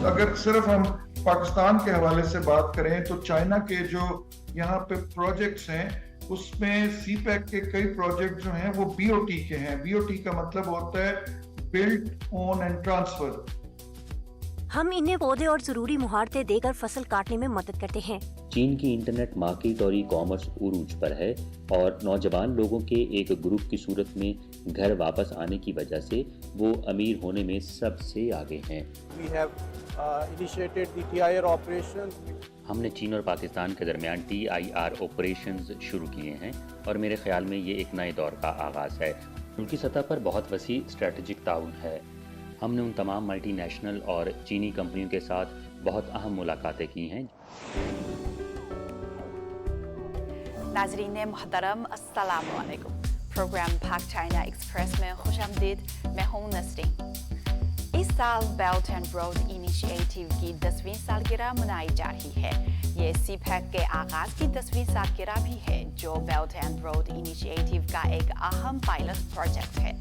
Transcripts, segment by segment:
اگر صرف ہم پاکستان کے حوالے سے بات کریں تو چائنا کے جو یہاں پہ پروجیکٹس ہیں اس میں سی پیک کے کئی پروجیکٹ جو ہیں وہ بی او ٹی کے ہیں. بی او ٹی کا مطلب ہوتا ہے بلڈ اون اینڈ ٹرانسفر. ہم انہیں پودے اور ضروری مہارتیں دے کر فصل کاٹنے میں مدد کرتے ہیں. چین کی انٹرنیٹ مارکیٹ اور ای کامرس عروج پر ہے اور نوجوان لوگوں کے ایک گروپ کی صورت میں گھر واپس آنے کی وجہ سے وہ امیر ہونے میں سب سے آگے ہیں. ہم نے چین اور پاکستان کے درمیان TIR آپریشنز شروع کیے ہیں اور میرے خیال میں یہ ایک نئے دور کا آغاز ہے. ملکی سطح پر بہت وسیع اسٹریٹجک تعاون ہے. ہم نے ان تمام ملٹی نیشنل اور چینی کمپنیوں کے ساتھ بہت اہم ملاقاتیں کی ہیں. ناظرین محترم السلام علیکم. پروگرام پاک چائنا ایکسپریس میں خوش آمدید. میں ہوں نسرین. اس سال بیلٹ اینڈ روڈ انیشیٹو کی 10ویں سالگرہ منائی جا رہی ہے. یہ سی پیک کے آغاز کی 10ویں سالگرہ بھی ہے جو بیلٹ اینڈ روڈ انیشیٹو کا ایک اہم پائلٹ پروجیکٹ ہے.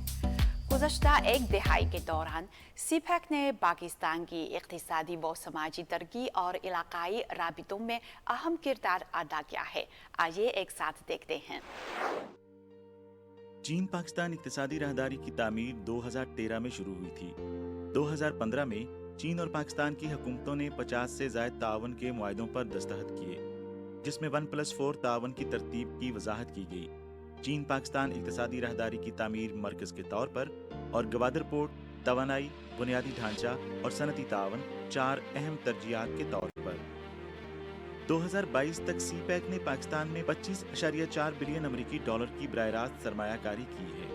گزشتہ ایک دہائی کے دوران سی پیک نے پاکستان کی اقتصادی و سماجی ترقی اور علاقائی رابطوں میں اہم کردار ادا کیا ہے. آئیے ایک ساتھ دیکھتے ہیں. چین پاکستان اقتصادی راہداری کی تعمیر 2013 میں شروع ہوئی تھی. 2015 میں چین اور پاکستان کی حکومتوں نے 50 سے زائد تعاون کے معاہدوں پر دستخط کیے جس میں 1+4 تعاون کی ترتیب کی وضاحت کی گئی. چین پاکستان اقتصادی راہداری کی تعمیر مرکز کے طور پر اور گوادر پورٹ، توانائی، بنیادی ڈھانچہ اور صنعتی تعاون 4 اہم ترجیحات کے طور پر. 2022 تک سی پیک نے پاکستان میں 25.4 بلین امریکی ڈالر کی براہ راست سرمایہ کاری کی ہے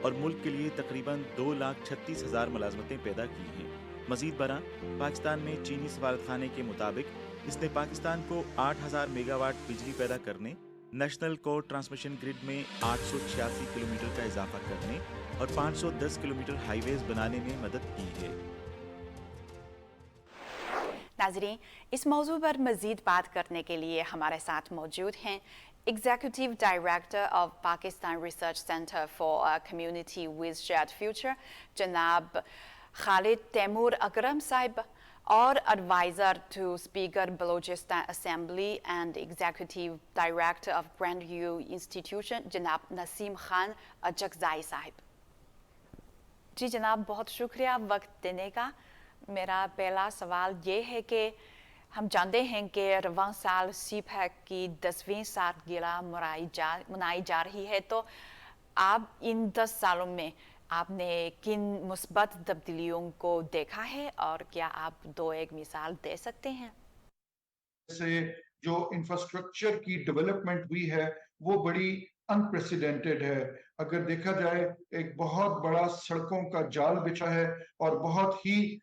اور ملک کے لیے تقریباً 2,36,000 ملازمتیں پیدا کی ہیں. مزید برآں پاکستان میں چینی سفارتخانے کے مطابق اس نے پاکستان کو 8,000 میگا واٹ بجلی پیدا کرنے، نیشنل کور ٹرانسمیشن گرڈ میں 886 کلومیٹر کا اضافہ کرنے اور 510 کلومیٹر ہائی ویز بنانے میں مدد کی ہے. ناظرین، اس موضوع پر مزید بات کرنے کے لیے ہمارے ساتھ موجود ہیں executive director of Pakistan research centre for community with shared future جناب خالد تیمور اکرم صاحب اور adviser to speaker Balochistan assembly and executive director of grand U institution جناب نسیم خان اچکزائی صاحب. جی جناب، بہت شکریہ وقت دینے کا. میرا پہلا سوال یہ ہے کہ ہم جانتے ہیں کہ رواں سال سی پیک کی 10ویں سالگرہ منائی جا رہی ہے، تو آپ ان 10 سالوں میں آپ نے کن مثبت تبدیلیوں کو دیکھا ہے اور کیا آپ ایک مثال دے سکتے ہیں؟ سے جو انفراسٹرکچر کی ڈیولپمنٹ ہوئی ہے وہ بڑی انپریسیڈنٹڈ ہے. اگر دیکھا جائے ایک بہت بڑا سڑکوں کا جال بچھا ہے اور بہت ہی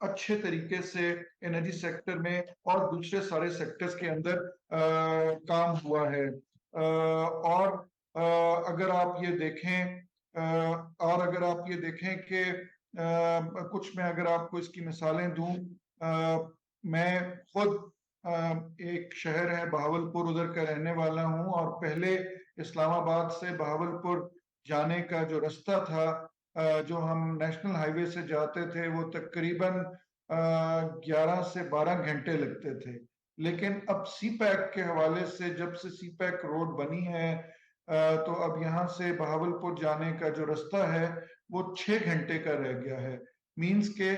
اچھے طریقے سے انرجی سیکٹر میں اور دوسرے سارے سیکٹرز کے اندر کام ہوا ہے. اور اگر آپ یہ دیکھیں کہ کچھ میں اگر آپ کو اس کی مثالیں دوں، میں خود ایک شہر ہے بہاولپور، ادھر کا رہنے والا ہوں، اور پہلے اسلام آباد سے بہاولپور جانے کا جو رستہ تھا، جو ہم نیشنل ہائی وے سے جاتے تھے، وہ تقریباً 11 سے 12 گھنٹے لگتے تھے. لیکن اب سی پیک کے حوالے سے جب سے سی پیک روڈ بنی ہے تو اب یہاں سے بہاولپور جانے کا جو رستہ ہے وہ 6 گھنٹے کا رہ گیا ہے. مینز کے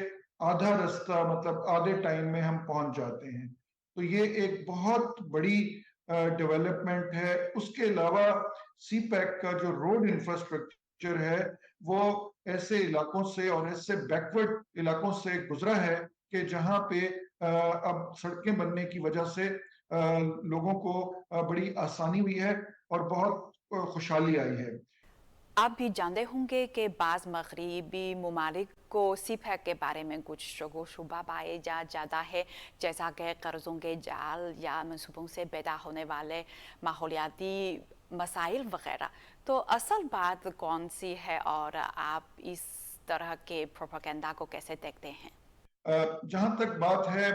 آدھا رستہ، مطلب آدھے ٹائم میں ہم پہنچ جاتے ہیں. تو یہ ایک بہت بڑی ڈیولپمنٹ ہے. اس کے علاوہ سی پیک کا جو روڈ انفراسٹرکچر ہے وہ ایسے علاقوں سے اور ایسے بیکورڈ علاقوں سے گزرا ہے کہ جہاں پہ اب سڑکیں بننے کی وجہ سے لوگوں کو بڑی آسانی ہوئی ہے اور بہت خوشحالی آئی ہے. آپ بھی جانتے ہوں گے کہ بعض مغربی ممالک کو سی پیک کے بارے میں کچھ شک و شبہ پائے جاتا ہے، جیسا کہ قرضوں کے جال یا منصوبوں سے پیدا ہونے والے ماحولیاتی مسائل وغیرہ. تو اصل بات کون سی ہے اور آپ اس طرح کے پروپیگنڈا کو کیسے دیکھتے ہیں؟ جہاں تک بات ہے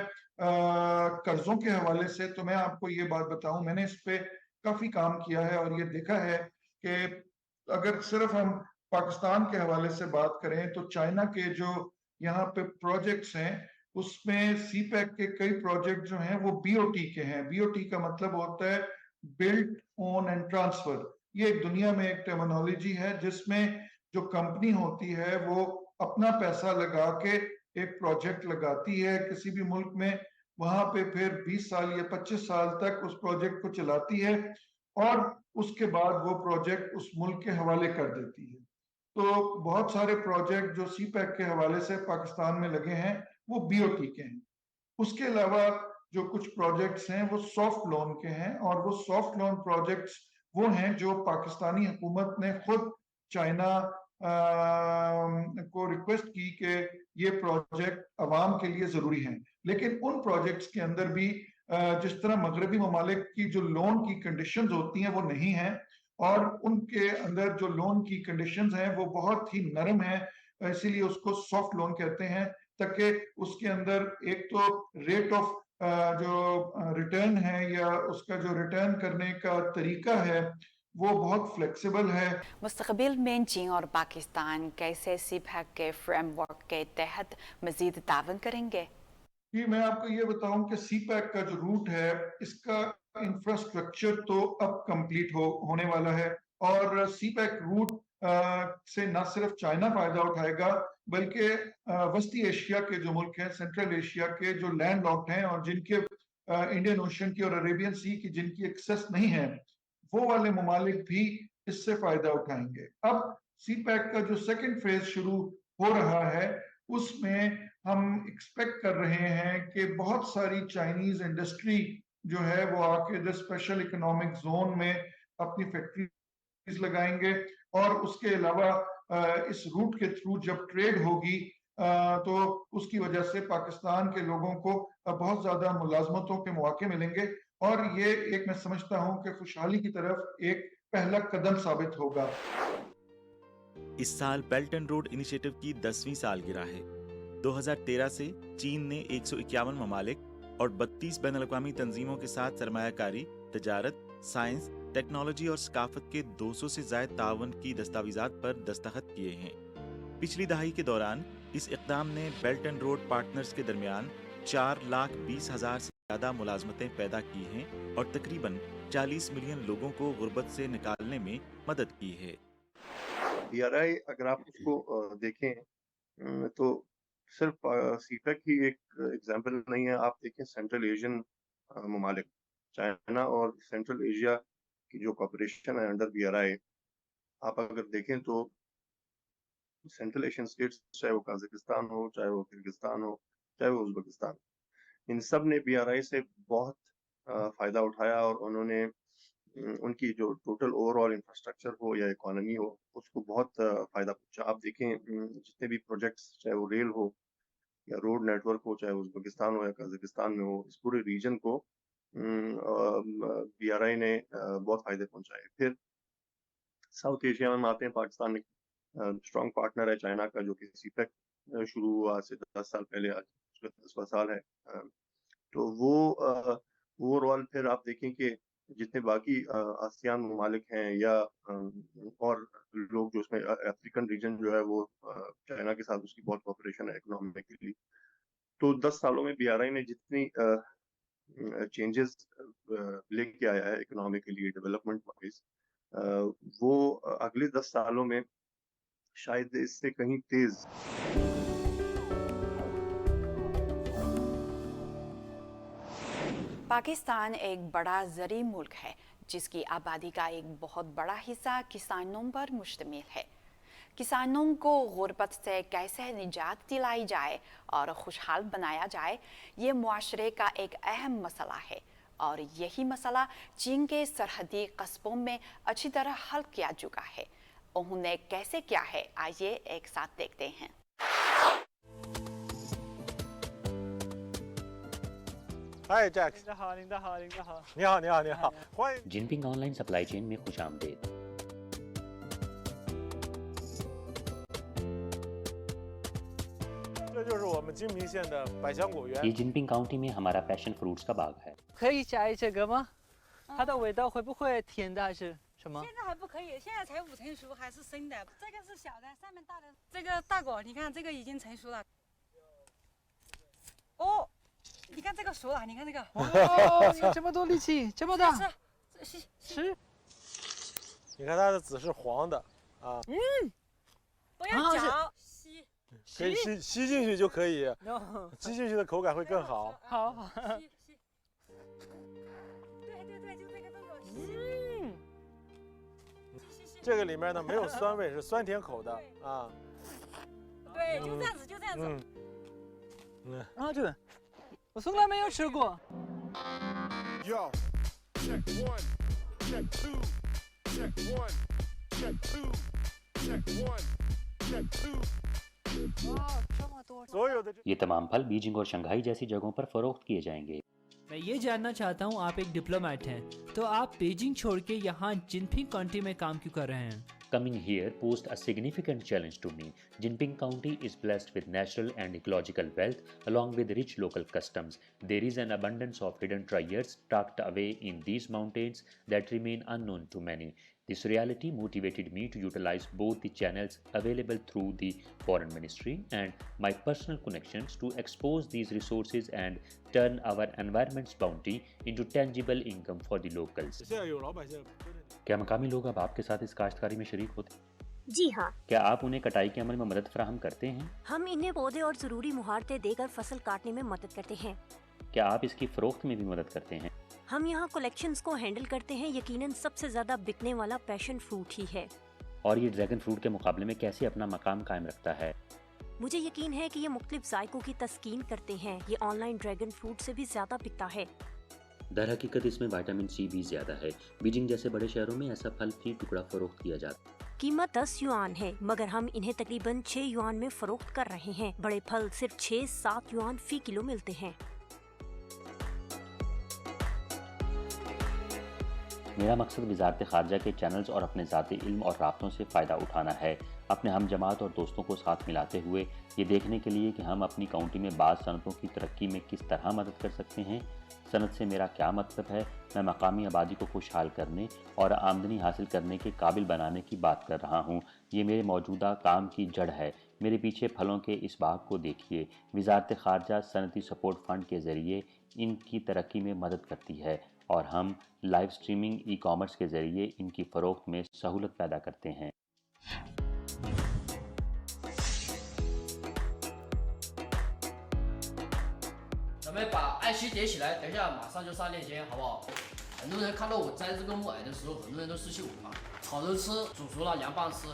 قرضوں کے حوالے سے، تو میں آپ کو یہ بات بتاؤں، میں نے اس پہ کافی کام کیا ہے اور یہ دیکھا ہے کہ اگر صرف ہم پاکستان کے حوالے سے بات کریں تو چائنا کے جو یہاں پہ پروجیکٹس ہیں उसमें CPEC के कई प्रोजेक्ट जो हैं वो BOT के हैं। BOT का मतलब होता है बिल्ड ओन एंड ट्रांसफर। ये दुनिया में एक टर्मिनोलॉजी है जिसमें जो कंपनी होती है वो अपना पैसा लगा के एक प्रोजेक्ट लगाती है किसी भी मुल्क में, वहां पे फिर 20 साल या 25 साल तक उस प्रोजेक्ट को चलाती है और उसके बाद वो प्रोजेक्ट उस मुल्क के हवाले कर देती है। तो बहुत सारे प्रोजेक्ट जो CPEC के हवाले से पाकिस्तान में लगे हैं वो BOT के हैं। उसके अलावा जो कुछ प्रोजेक्ट्स हैं वो सॉफ्ट लोन के हैं, और वो सॉफ्ट लोन प्रोजेक्ट्स वो हैं जो पाकिस्तानी हुकूमत ने खुद चाइना को रिक्वेस्ट की कि ये प्रोजेक्ट अवाम के लिए जरूरी हैं। लेकिन उन प्रोजेक्ट्स के अंदर भी जिस तरह मगरबी ममालिक की जो लोन की कंडीशंस होती हैं वो नहीं हैं, और उनके अंदर जो लोन की कंडीशंस हैं वो बहुत ही नरम है, इसीलिए उसको सॉफ्ट लोन कहते हैं, ताकि उसके अंदर एक तो रेट ऑफ जो रिटर्न है या उसका जो रिटर्न करने का तरीका है वो बहुत फ्लेक्सिबल है। मुस्तकबिल में चीन और पाकिस्तान कैसे CPEC के फ्रेमवर्क के तहत मजीद तावन करेंगे? कि मैं आपको ये बताऊं कि CPEC का जो रूट है इसका इंफ्रास्ट्रक्चर तो अब कंप्लीट होने वाला है, और CPEC रूट से न सिर्फ चाइना फायदा उठाएगा बल्कि वस्ती एशिया के जो मुल्क हैं, सेंट्रल एशिया के जो लैंड लॉक्ड हैं और जिनके इंडियन ओशन की और अरेबियन सी की जिनकी एक्सेस नहीं है, वो वाले ममालिक भी इससे फायदा उठाएंगे। अब CPEC का जो सेकंड फेज शुरू हो रहा है उसमें हम एक्सपेक्ट कर रहे हैं कि बहुत सारी चाइनीज इंडस्ट्री जो है वो आके इधर स्पेशल इकोनॉमिक जोन में अपनी फैक्ट्रीज लगाएंगे, और उसके अलावा इस रूट के थ्रू जब ट्रेड होगी तो उसकी वजह से पाकिस्तान के लोगों को बहुत ज्यादा मुलाजमतों के मौके मिलेंगे, और ये एक मैं समझता हूं कि खुशहाली की तरफ एक पहला कदम साबित होगा। इस साल बेल्ट एंड रोड इनिशिएटिव की 10वीं सालगिरह है। 2013 से चीन ने 151 ममालिक और 32 बैनुल-अक़वामी तंजीमों के साथ सरमायाकारी, तजारत, साइंस, टेक्नोलॉजी और सकाफत के 200 से ज़ायद तावन की दस्तावेज़ात पर दस्तखत किए हैं। पिछली दहाई के दौरान इस इक़दाम ने बेल्ट एंड रोड पार्टनर्स के दरमियान 4,20,000 से ज़्यादा मुलाजमतें पैदा की हैं और तकरीबन 40 मिलियन लोगों को गुर्बत से निकालने में मदद की है। BRI अगर आप उसको देखें तो सिर्फ CPEC ही एक एग्जाम्पल नहीं है। आप देखें सेंट्रल एशियन ममालिक, चाइना और सेंट्रल एशिया की जो कॉपरेशन है अंडर BRI, आप अगर देखें तो सेंट्रल एशियन स्टेट्स, चाहे वो कजाकिस्तान हो, चाहे वो किर्गिस्तान हो, चाहे वो उज़्बेकिस्तान, इन सब ने BRI से बहुत फायदा उठाया, और उन्होंने उनकी जो टोटल ओवरऑल इंफ्रास्ट्रक्चर हो या इकोनॉमी हो उसको बहुत फायदा पहुंचा। आप देखें जितने भी प्रोजेक्ट्स, चाहे वो रेल हो या रोड नेटवर्क हो, चाहे उज़्बेकिस्तान हो या कजाकिस्तान में हो, इस पूरे रीजन को BRI ने बहुत फायदे पहुंचाए। फिर साउथ एशिया में आते हैं, पाकिस्तान एक स्ट्रॉन्ग पार्टनर है चाइना का, जो कि CPEC शुरू हुआ से 10 साल पहले, आज उसका 10वां साल है। तो वो ओवरऑल फिर आप देखें कि जितने बाकी आसियान ममालिक हैं या और लोग जो उसमें अफ्रीकन रीजन जो है वो चाइना के साथ उसकी बहुत कोऑपरेशन है इकोनॉमिकली। तो 10 सालों में BRI ने जितनी चेंजेस लेके आया है इकोनॉमिकली, डेवलपमेंट वाइज, वो अगले 10 सालों में शायद इससे कहीं तेज। पाकिस्तान एक बड़ा ज़री मुल्क है जिसकी आबादी का एक बहुत बड़ा हिस्सा किसानों पर मुश्तमिल है। किसानों को गुर्बत से कैसे निजात दिलाई जाए और खुशहाल बनाया जाए, ये मुआशरे का एक अहम मसला है, और यही मसला चीन के सरहदी कस्बों में अच्छी तरह हल किया चुका है। उन्होंने कैसे किया है, आइए एक साथ देखते हैं। Hi Jack， 您好，您好，您好，你好，你好，你好，欢迎。 Jinping online supply chain में खुशामदीद।这就是我们金平县的百香果园。 ये जिनपिंग काउंटी में हमारा पैशन फ्रूट्स का बाग है। 可以摘这个吗？它的味道会不会甜的还是什么？ 现在还不可以，现在才5成熟，还是生的。这个是小的，上面大的。这个大果，你看这个已经成熟了。哦，你看这个熟了，你看这个。哦，有这么多力气，这么大，吃。你看它的籽是黄的啊，不要嚼，吸。可以吸进去就可以， No 吸进去的口感会更好。好，吸。对，就这个动作。吸。这个里面呢没有酸味，是酸甜口的啊。对，就这样子，就这样子。啊，这个我从来没有吃过。 Yo, check one, check two, check one, check two, check one, check two. 哇，这么多！所有的这 ये तमाम फल बीजिंग और शंघाई जैसी जगहों पर फरोख्त किए जाएंगे। मैं ये जानना चाहता हूँ, आप एक डिप्लोमेट हैं, तो आप बीजिंग छोड़ के यहाँ जिनपिंग काउंटी में काम क्यों कर रहे हैं? Coming here posed a significant challenge to me. Jinping County is blessed with natural and ecological wealth along with rich local customs. There is an abundance of hidden treasures tucked away in these mountains that remain unknown to many. This reality motivated me to utilize both the channels available through the Foreign Ministry and my personal connections to expose these resources and turn our environment's bounty into tangible income for the locals. 现在有老百姓跟着你。 क्या मकामी लोग अब आपके साथ इस काश्तकारी में शरीक होते हैं? जी हाँ, क्या आप उन्हें कटाई के अमल में मदद फराहम करते हैं? हम इन्हें पौधे और जरूरी मुहारतें देकर फसल काटने में मदद करते हैं। क्या आप इसकी फरोख्त में भी मदद करते हैं? हम यहाँ कलेक्शंस को हैंडल करते हैं। यकीनन सबसे ज्यादा बिकने वाला पैशन फ्रूट ही है। और ये ड्रैगन फ्रूट के मुकाबले में कैसे अपना मकाम कायम रखता है? मुझे यकीन है कि ये मुख्तलिफ जायकों की तस्कीन करते हैं। ये ऑनलाइन ड्रैगन फ्रूट से भी ज्यादा बिकता है। दर हकीकत इसमें विटामिन सी भी ज्यादा है। बीजिंग जैसे बड़े शहरों में ऐसा फल फी टुकड़ा फरोख्त किया जाता है। कीमत 10 युआन है, मगर हम इन्हें तकरीबन 6 युआन में फरोख्त कर रहे हैं। बड़े फल सिर्फ 6-7 युआन फी किलो मिलते हैं। मेरा मकसद वजारत ख़ारजा के चैनल्स और अपने ज़ाती इल्म और राब्तों से फ़ायदा उठाना है, अपने हम जमात और दोस्तों को साथ मिलाते हुए ये देखने के लिए कि हम अपनी काउंटी में बाज़ सनतों की तरक्की में किस तरह मदद कर सकते हैं। सनत से मेरा क्या मतलब है? मैं मकामी आबादी को खुशहाल करने और आमदनी हासिल करने के काबिल बनाने की बात कर रहा हूँ। ये मेरे मौजूदा काम की जड़ है। मेरे पीछे फलों के इस बाग को देखिए। वजारत ख़ारजा सनती सपोर्ट फ़ंड के ज़रिए इनकी तरक्की में मदद करती है और हम लाइव स्ट्रीमिंग ई कॉमर्स के ज़रिए इनकी फ़रोख्त में सहूलत पैदा करते हैं। 咱们把爱心点起来，等一下马上就上链接，好不好？很多人看到我摘这个木耳的时候，很多人都失去我嘛，炒着吃，煮熟了凉拌吃，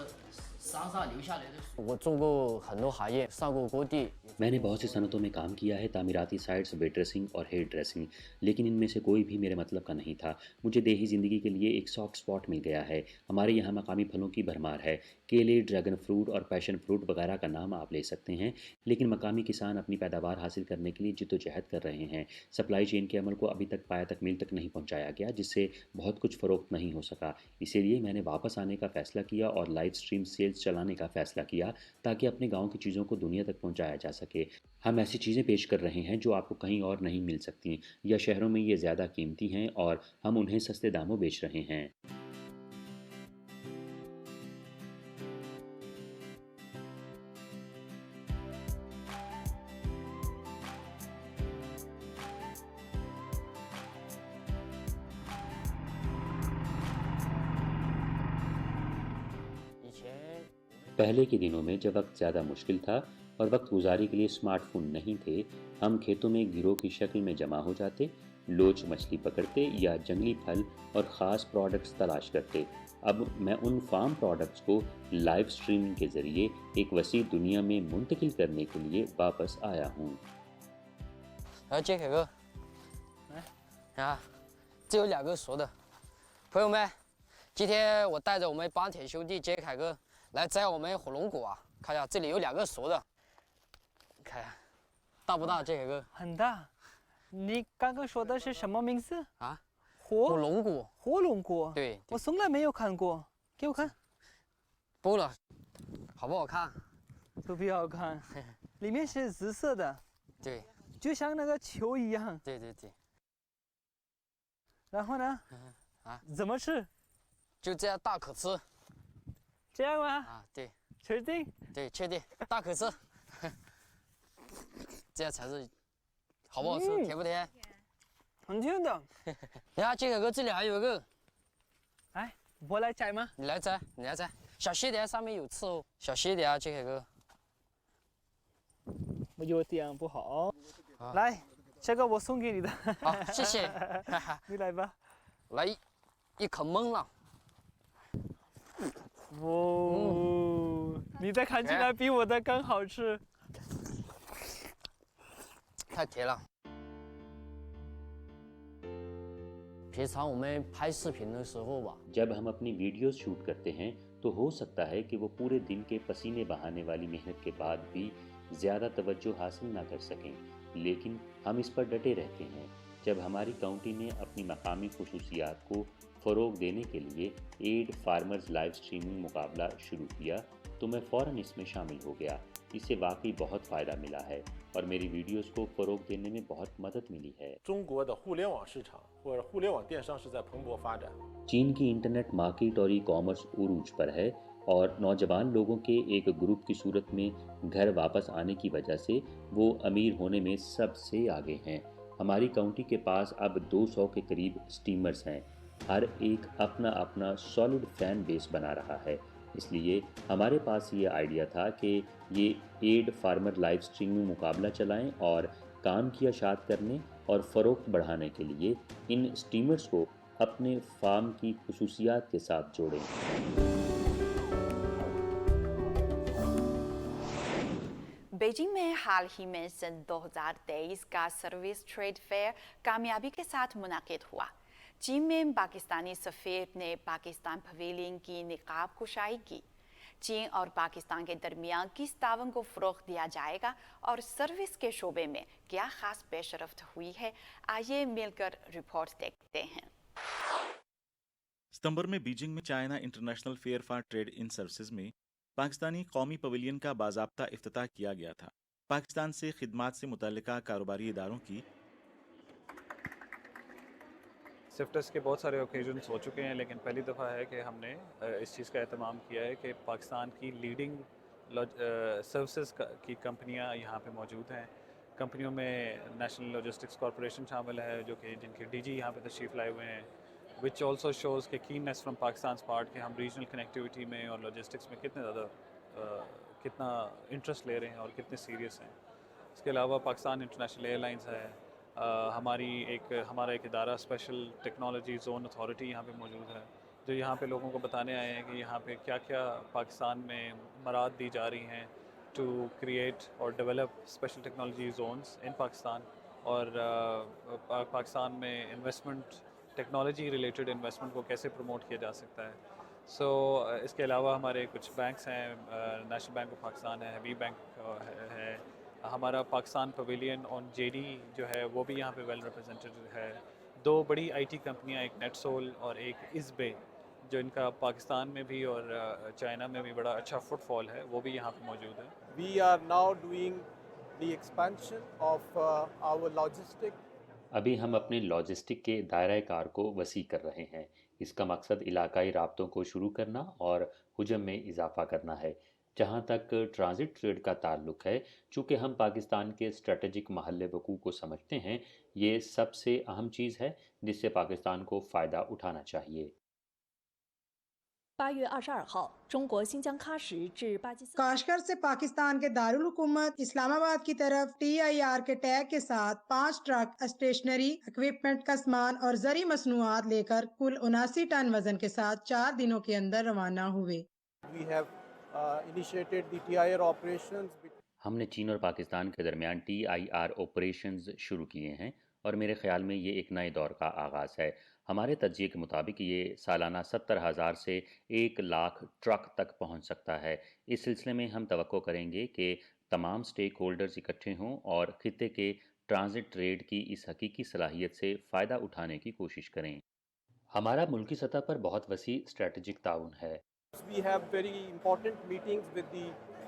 山上流下来的水。我种过很多行业，上过工地。 मैंने बहुत सी सनतों में काम किया है, तामीराती साइट्स, वेट ड्रेसिंग और हेयर ड्रेसिंग, लेकिन इनमें से कोई भी मेरे मतलब का नहीं था। मुझे देही ज़िंदगी के लिए एक सॉफ्ट स्पॉट मिल गया है। हमारे यहाँ मकामी फलों की भरमार है। केले, ड्रैगन फ्रूट और पैशन फ्रूट वगैरह का नाम आप ले सकते हैं, लेकिन मकामी किसान अपनी पैदावार हासिल करने के लिए जिद्दोजहद कर रहे हैं। सप्लाई चेन के अमल को अभी तक पाया तक मील तक नहीं पहुँचाया गया, जिससे बहुत कुछ फ़रोख्त नहीं हो सका। इसीलिए मैंने वापस आने का फ़ैसला किया और लाइव स्ट्रीम सेल्स चलाने का फ़ैसला किया ताकि अपने गाँव की चीज़ों को दुनिया तक पहुँचाया जा सके। हम ऐसी चीज़ें पेश कर रहे हैं जो आपको कहीं और नहीं मिल सकती, या शहरों में ये ज़्यादा कीमती हैं और हम उन्हें सस्ते दामों बेच रहे हैं। पहले के दिनों में जब वक्त ज़्यादा मुश्किल था और वक्त गुजारी के लिए स्मार्टफोन नहीं थे, हम खेतों में गिरोह की शक्ल में जमा हो जाते, लोच मछली पकड़ते या जंगली फल और ख़ास प्रोडक्ट्स तलाश करते। अब मैं उन फार्म प्रोडक्ट्स को लाइव स्ट्रीमिंग के ज़रिए एक वसी दुनिया में मुंतकिल करने के लिए वापस आया हूँ। 杰凯哥，来啊，这有2个熟的，朋友们，今天我带着我们帮铁兄弟杰凯哥来摘我们火龙果啊，看一下这里有2个熟的，看呀，大不大？杰凯哥？很大。你刚刚说的是什么名字啊？火龙果。火龙果。对，我从来没有看过，给我看。剥了，好不好看？特别好看，里面是紫色的。对。 就像那个球一样。对对对。然后呢？怎么吃？就这样大可吃。这样吗？啊，对。确定？对，确定，大可吃。这样才是好不好吃？甜不甜？很甜的。你看杰克哥这里还有一个，哎，我来摘吗？你来摘，你来摘，小心点，上面有刺哦，小心一点啊，杰克哥。我有点不好。来，这个我送给你的。好，谢谢。你来吧。来一口懵了。哦，你的看起来比我的更好吃。太甜了。平常我们拍视频的时候吧， जब हम अपनी वीडियोस शूट करते हैं तो हो सकता है कि वो पूरे दिन के पसीने बहाने वाली मेहनत के बाद भी ज़्यादा तवज्जो हासिल ना कर सकें, लेकिन हम इस पर डटे रहते हैं। जब हमारी काउंटी ने अपनी मकामी खुसूसियात को फ़रोग देने के लिए एड फार्मर्स लाइव स्ट्रीमिंग मुकाबला शुरू किया तो मैं फ़ौरन इसमें शामिल हो गया। इससे वाकई बहुत फ़ायदा मिला है और मेरी वीडियोस को फ़रोग देने में बहुत मदद मिली है। 中国的互联网市场或者互联网电商是在蓬勃发展。 चीन की इंटरनेट मार्केट और ई कॉमर्स उरूज पर है और नौजवान लोगों के एक ग्रुप की सूरत में घर वापस आने की वजह से वो अमीर होने में सबसे आगे हैं। हमारी काउंटी के पास अब 200 के करीब स्टीमर्स हैं। हर एक अपना अपना सॉलिड फैन बेस बना रहा है। इसलिए हमारे पास ये आइडिया था कि ये एड फार्मर लाइव स्ट्रीमिंग मुकाबला चलाएं और काम की अशात करने और फ़रोख्त बढ़ाने के लिए इन स्टीमर्स को अपने फार्म की खुसूसियात के साथ जोड़ें। बीजिंग में हाल ही में सन 2023 का सर्विस ट्रेड फेयर कामयाबी के साथ मुनाकिद हुआ। चीन में पाकिस्तानी सफ़ीर ने पाकिस्तान पवेलियन की निकाब कुशाई की। चीन और पाकिस्तान के दरमियान किस तावन को फ़रोग़ दिया जाएगा और सर्विस के शोबे में क्या ख़ास पेशरफ्त हुई है, आइए मिलकर रिपोर्ट देखते हैं। सितंबर में बीजिंग में China international fair for trade in services में पाकिस्तानी कौमी पवेलियन का बाज़ाब्ता इफ्तिताह किया गया था। पाकिस्तान से खिदमात से मुतल्लिका कारोबारी इदारों की स्विफ्टस के बहुत सारे ओकेजन्स हो चुके हैं, लेकिन पहली दफ़ा है कि हमने इस चीज़ का एहतमाम किया है कि पाकिस्तान की लीडिंग सर्विसेज की कंपनियां यहाँ पे मौजूद हैं। कंपनियों में नेशनल लॉजिस्टिक्स कॉरपोरेशन शामिल है, जो कि जिनके डीजी यहाँ पे तशरीफ़ लाए हुए हैं, विच ऑल्सो शोज़ के कीननेस फ्राम पाकिस्तान पार्ट कि हम रीजनल कनेक्टिविटी में और लॉजिस्टिक्स में कितना इंटरेस्ट ले रहे हैं और कितने सीरियस हैं। इसके अलावा पाकिस्तान इंटरनेशनल एयरलाइंस है, हमारा एक इदारा स्पेशल टेक्नोलॉजी जोन अथॉरिटी यहाँ पे मौजूद है, जो यहाँ पे लोगों को बताने आए हैं कि यहाँ पे क्या क्या पाकिस्तान में मराद दी जा रही हैं टू क्रिएट और डेवलप स्पेशल टेक्नोलॉजी जोन्स इन पाकिस्तान, और पाकिस्तान में इन्वेस्टमेंट टेक्नोलॉजी रिलेटेड इन्वेस्टमेंट को कैसे प्रमोट किया जा सकता है। इसके अलावा हमारे कुछ बैंक्स हैं, नेशनल बैंक ऑफ पाकिस्तान है, हबीब बैंक है, हमारा पाकिस्तान पवेलियन ऑन जेडी जो है वो भी यहाँ पे वेल रिप्रेजेंटेड है। दो बड़ी आईटी कंपनियाँ, एक नेटसोल और एक इज़बे, जो इनका पाकिस्तान में भी और चाइना में भी बड़ा अच्छा फुटफॉल है, वो भी यहाँ पे मौजूद है। We are now doing the expansion of our logistic. अभी हम अपने लॉजिस्टिक के दायरा कार को वसी कर रहे हैं। इसका मकसद इलाकाई राब्तों को शुरू करना और हुजम में इजाफा करना है। जहाँ तक ट्रांजिट ट्रेड का ताल्लुक़ है, चूँकि हम पाकिस्तान के स्ट्रेटजिक महल वक़ू को समझते हैं, ये सबसे अहम चीज़ है जिससे पाकिस्तान को फ़ायदा उठाना चाहिए। 8月22号，中国新疆喀什至巴基斯坦 काशगर से पाकिस्तान के दारुल हुकूमत इस्लामाबाद की तरफ TIR के टैग के साथ 5 ट्रक स्टेशनरी इक्विपमेंट का सामान और जरी मसनूआत लेकर कुल 79 टन वजन के साथ 4 दिनों के अंदर रवाना हुए। We have initiated the TIR operations. हमने चीन और पाकिस्तान के दरमियान TIR ऑपरेशंस शुरू किए हैं और मेरे ख़्याल में ये एक नए दौर का आगाज़ है। हमारे तज्ज़िये के मुताबिक ये सालाना 70,000 से 1 लाख ट्रक तक पहुंच सकता है। इस सिलसिले में हम तवक्को करेंगे कि तमाम स्टेक होल्डर्स इकट्ठे हों और खित्ते के ट्रांजिट ट्रेड की इस हकीकी सलाहियत से फ़ायदा उठाने की कोशिश करें। हमारा मुल्की सतह पर बहुत वसी स्ट्रेटजिक ताउन है। We have very important meetings with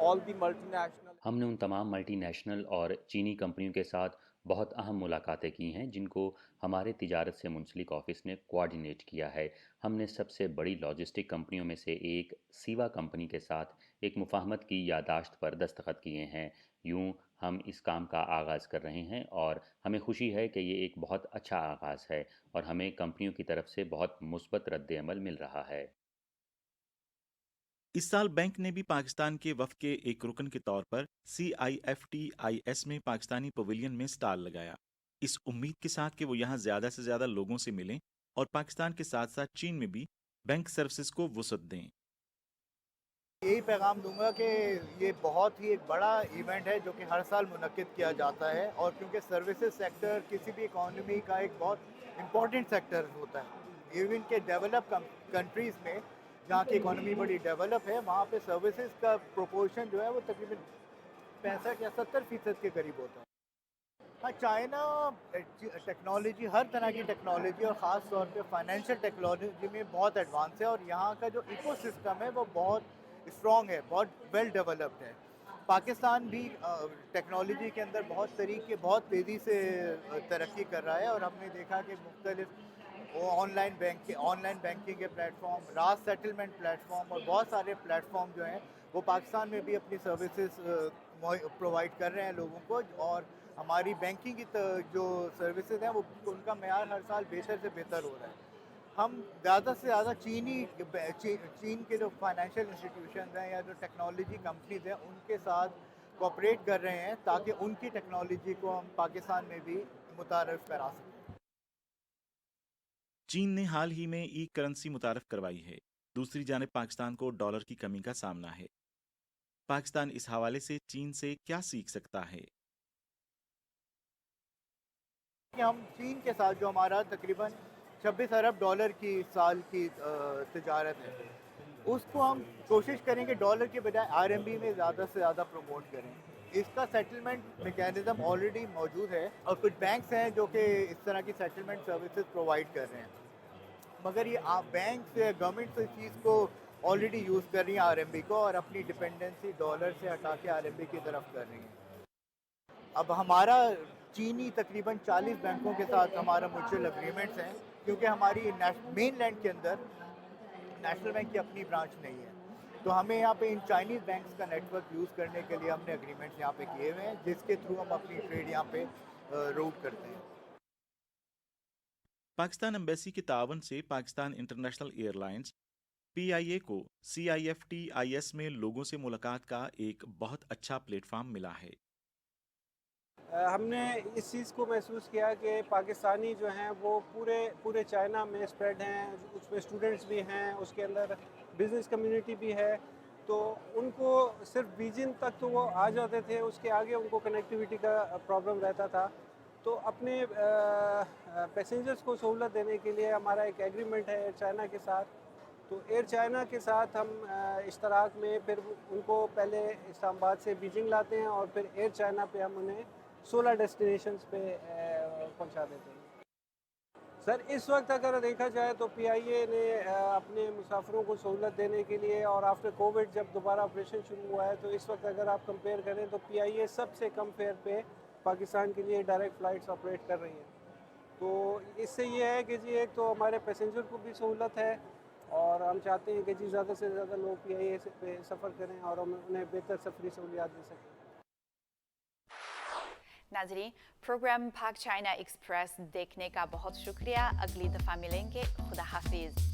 all the multinational. हमने उन तमाम मल्टीनेशनल और चीनी कंपनियों के साथ बहुत अहम मुलाकातें की हैं जिनको हमारे तिजारत से मुंसलिक ऑफिस ने कोऑर्डिनेट किया है। हमने सबसे बड़ी लॉजिस्टिक कंपनियों में से एक सीवा कंपनी के साथ एक मुफाहमत की यादाश्त पर दस्तखत किए हैं। यूं हम इस काम का आगाज़ कर रहे हैं और हमें खुशी है कि ये एक बहुत अच्छा आगाज़ है और हमें कंपनियों की तरफ से बहुत मुस्बत रद्द-ए-अमल मिल रहा है। इस साल बैंक ने भी पाकिस्तान के वफ़द के एक रुकन के तौर पर CIFTIS में पाकिस्तानी पवेलियन में स्टॉल लगाया, इस उम्मीद के साथ कि वो यहाँ ज़्यादा से ज़्यादा लोगों से मिलें और पाकिस्तान के साथ साथ चीन में भी बैंक सर्विसेज को वसअत दें। यही पैगाम दूंगा कि ये बहुत ही एक बड़ा इवेंट है जो कि हर साल मुनक्किद किया जाता है, और क्योंकि सर्विसेज सेक्टर किसी भी इकॉनमी का एक बहुत इम्पॉर्टेंट सेक्टर होता है। इवन के डेवलप कंट्रीज़ में जहाँ की इकॉनमी बड़ी डेवलप है, वहाँ पे सर्विसेज का प्रोपोर्शन जो है वो तकरीबन 65 या 70% के करीब होता है। हाँ, चाइना टेक्नोलॉजी, हर तरह की टेक्नोलॉजी और ख़ास तौर पे फाइनेंशियल टेक्नोलॉजी में बहुत एडवांस है, और यहाँ का जो इकोसिस्टम है वो बहुत स्ट्रॉन्ग है, बहुत वेल डेवलप्ड है। पाकिस्तान भी टेक्नोलॉजी के अंदर बहुत तेज़ी से तरक्की कर रहा है, और हमने देखा कि मुख्तलिफ ऑनलाइन बैंकिंग के प्लेटफॉर्म, रास सेटलमेंट प्लेटफॉर्म और बहुत सारे प्लेटफॉर्म जो हैं वो पाकिस्तान में भी अपनी सर्विसेज प्रोवाइड कर रहे हैं लोगों को, और हमारी बैंकिंग की जो सर्विसेज हैं वो उनका मेयार हर साल बेहतर से बेहतर हो रहा है। हम ज़्यादा से ज़्यादा चीन के जो फाइनेंशियल इंस्टीट्यूशन हैं या जो टेक्नोलॉजी कंपनीज हैं उनके साथ कोऑपरेट कर रहे हैं ताकि उनकी टेक्नोलॉजी को हम पाकिस्तान में भी मुतारफ़ करा सकें। चीन ने हाल ही में ई करेंसी मुतारफ़ करवाई है। दूसरी जानिब पाकिस्तान को डॉलर की कमी का सामना है। पाकिस्तान इस हवाले से चीन से क्या सीख सकता है? हम चीन के साथ जो हमारा तकरीबन 26 अरब डॉलर की साल की तिजारत है, उसको हम कोशिश करेंगे डॉलर के बजाय RMB में ज़्यादा से ज़्यादा प्रमोट करें। इसका सेटलमेंट मैकेनिज़्म ऑलरेडी मौजूद है, और कुछ बैंक्स हैं जो कि इस तरह की सेटलमेंट सर्विसेज प्रोवाइड कर रहे हैं, मगर ये बैंक से गवर्नमेंट इस चीज़ को ऑलरेडी यूज़ कर रही है RMB को, और अपनी डिपेंडेंसी डॉलर से हटा के RMB की तरफ कर रही है। अब हमारा चीनी तकरीबन 40 बैंकों के साथ हमारा म्यूचुअल एग्रीमेंट्स हैं, क्योंकि हमारी मेन लैंड के अंदर नेशनल बैंक की अपनी ब्रांच नहीं है, तो हमें यहाँ पे इन चाइनीज़ बैंक्स का नेटवर्क यूज़ करने के लिए हमने एग्रीमेंट्स यहाँ पे किए हुए हैं, जिसके थ्रू हम अपनी ट्रेड यहाँ पे रूट करते हैं। पाकिस्तान एम्बेसी के तावन से पाकिस्तान इंटरनेशनल एयरलाइंस PIA को CIFTIS में लोगों से मुलाकात का एक बहुत अच्छा प्लेटफार्म मिला है। हमने इस चीज़ को महसूस किया कि पाकिस्तानी जो हैं वो पूरे चाइना में स्प्रेड हैं, उसमें स्टूडेंट्स भी हैं, उसके अंदर बिज़नेस कम्युनिटी भी है, तो उनको सिर्फ बीजिंग तक तो वो आ जाते थे, उसके आगे उनको कनेक्टिविटी का प्रॉब्लम रहता था। तो अपने पैसेंजर्स को सहूलत देने के लिए हमारा एक एग्रीमेंट है एयर चाइना के साथ, तो एयर चाइना के साथ हम इश्तराक में फिर उनको पहले इस्लामाबाद से बीजिंग लाते हैं, और फिर एयर चाइना पे हम उन्हें 16 डेस्टिनेशंस पे पहुंचा देते हैं। सर, इस वक्त अगर देखा जाए तो PIA ने अपने मुसाफिरों को सहूलत देने के लिए, और आफ्टर कोविड जब दोबारा ऑपरेशन शुरू हुआ है, तो इस वक्त अगर आप कंपेयर करें तो PIA सबसे कम फेयर पे पाकिस्तान के लिए डायरेक्ट फ़्लाइट्स ऑपरेट कर रही हैं। तो इससे ये है कि जी एक तो हमारे पैसेंजर को भी सहूलत है, और हम चाहते हैं कि जी ज़्यादा से ज़्यादा लोग PIA पे सफ़र करें और हम उन्हें बेहतर सफरी सहूलियात दे सकें। नाज़रीन, प्रोग्राम पाक चाइना एक्सप्रेस देखने का बहुत शुक्रिया। अगली दफ़ा मिलेंगे। खुदा हाफिज़।